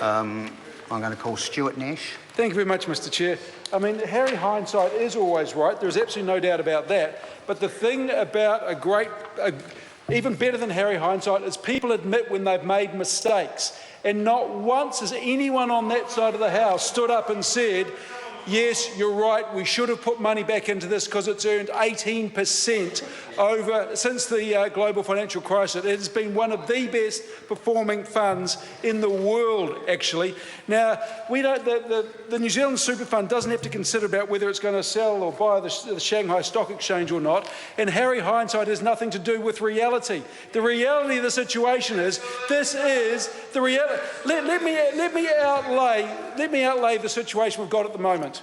I'm going to call Stuart Nash. Thank you very much, Mr Chair. I mean, Harry hindsight is always right. There's absolutely no doubt about that. But the thing about even better than Harry hindsight is people admit when they've made mistakes. And not once has anyone on that side of the House stood up and said, yes, you're right, we should have put money back into this because it's earned 18% since the global financial crisis. It has been one of the best performing funds in the world, actually. Now, the New Zealand Super Fund doesn't have to consider about whether it's going to sell or buy the Shanghai Stock Exchange or not, and Harry hindsight has nothing to do with reality. The reality of the situation is, this is the reality. Let me outlay the situation we've got at the moment.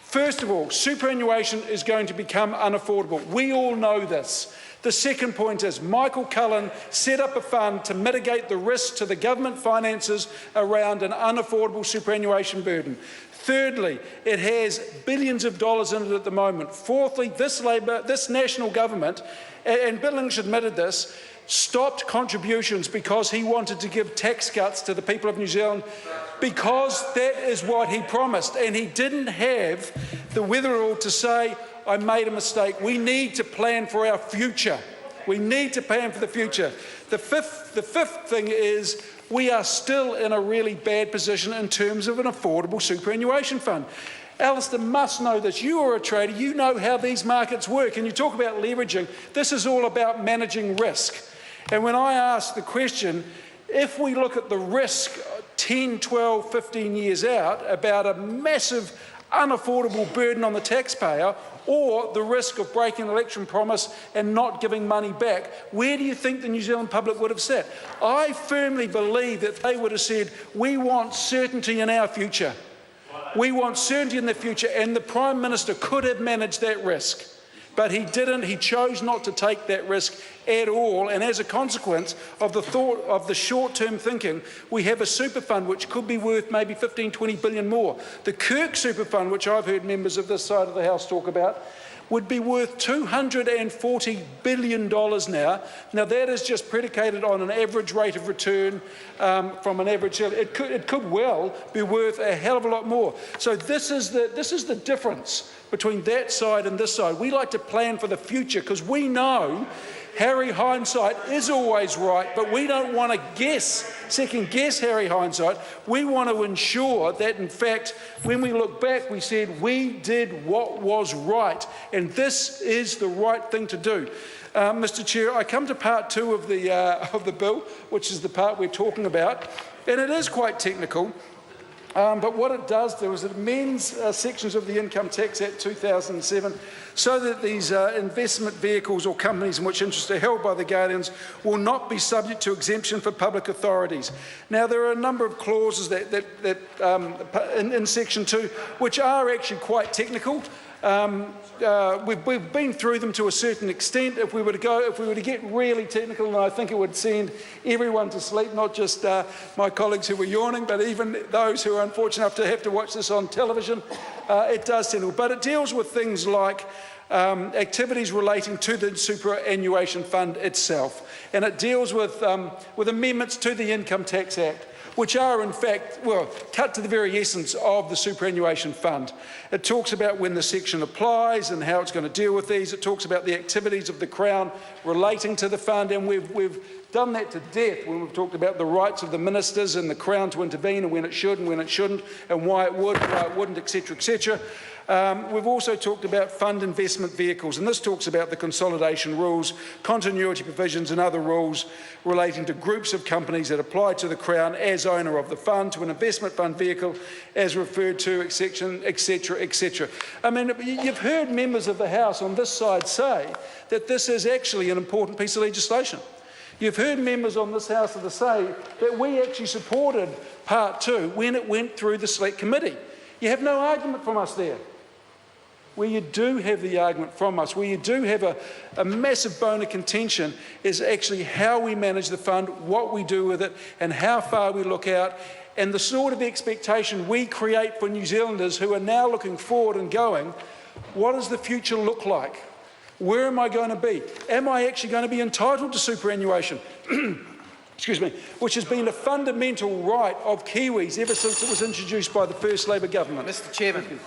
First of all, superannuation is going to become unaffordable. We all know this. The second point is Michael Cullen set up a fund to mitigate the risk to the government finances around an unaffordable superannuation burden. Thirdly, it has billions of dollars in it at the moment. Fourthly, this national government, and Bill English admitted this, stopped contributions because he wanted to give tax cuts to the people of New Zealand, because that is what he promised, and he didn't have the wherewithal to say, I made a mistake. We need to plan for our future. We need to plan for the future. The fifth thing is we are still in a really bad position in terms of an affordable superannuation fund. Alistair must know this. You are a trader. You know how these markets work. And you talk about leveraging. This is all about managing risk. And when I ask the question, if we look at the risk 10, 12, 15 years out about a massive unaffordable burden on the taxpayer, or the risk of breaking an election promise and not giving money back, where do you think the New Zealand public would have sat? I firmly believe that they would have said, we want certainty in our future. We want certainty in the future, and the Prime Minister could have managed that risk. But he didn't. He chose not to take that risk at all, and as a consequence of the short-term thinking, we have a super fund which could be worth maybe 15, 20 billion more. The Kirk super fund, which I've heard members of this side of the House talk about, would be worth $240 billion now. Now, that is just predicated on an average rate of return from an average. It could well be worth a hell of a lot more. So this is the difference between that side and this side. We like to plan for the future because we know Harry hindsight is always right, but we don't want to second guess Harry hindsight. We want to ensure that, in fact, when we look back, we said we did what was right, and this is the right thing to do. Mr Chair, I come to part two of the bill, which is the part we're talking about, and it is quite technical. But what it does do is it amends sections of the Income Tax Act 2007 so that these investment vehicles or companies in which interests are held by the Guardians will not be subject to exemption for public authorities. Now, there are a number of clauses in Section 2 which are actually quite technical. We've been through them to a certain extent. If we were to get really technical, and I think it would send everyone to sleep, not just my colleagues who were yawning, but even those who are unfortunate enough to have to watch this on television, it does technical. But it deals with things like activities relating to the superannuation fund itself, and it deals with amendments to the Income Tax Act, which are in fact, well, cut to the very essence of the superannuation fund. It talks about when the section applies and how it's going to deal with these. It talks about the activities of the Crown relating to the fund, and we've done that to death when we've talked about the rights of the ministers and the Crown to intervene and when it should and when it shouldn't, and why it would, why it wouldn't, etc., etc. We've also talked about fund investment vehicles, and this talks about the consolidation rules, continuity provisions and other rules relating to groups of companies that apply to the Crown as owner of the fund, to an investment fund vehicle as referred to, etc., etc. I mean, you've heard members of the House on this side say that this is actually an important piece of legislation. You've heard members on this House say that we actually supported Part 2 when it went through the Select Committee. You have no argument from us there. Where you do have the argument from us, where you do have a massive bone of contention, is actually how we manage the fund, what we do with it, and how far we look out, and the sort of expectation we create for New Zealanders who are now looking forward and going, what does the future look like? Where am I going to be? Am I actually going to be entitled to superannuation? excuse me, which has been a fundamental right of Kiwis ever since it was introduced by the first Labor government. Mr. Chairman,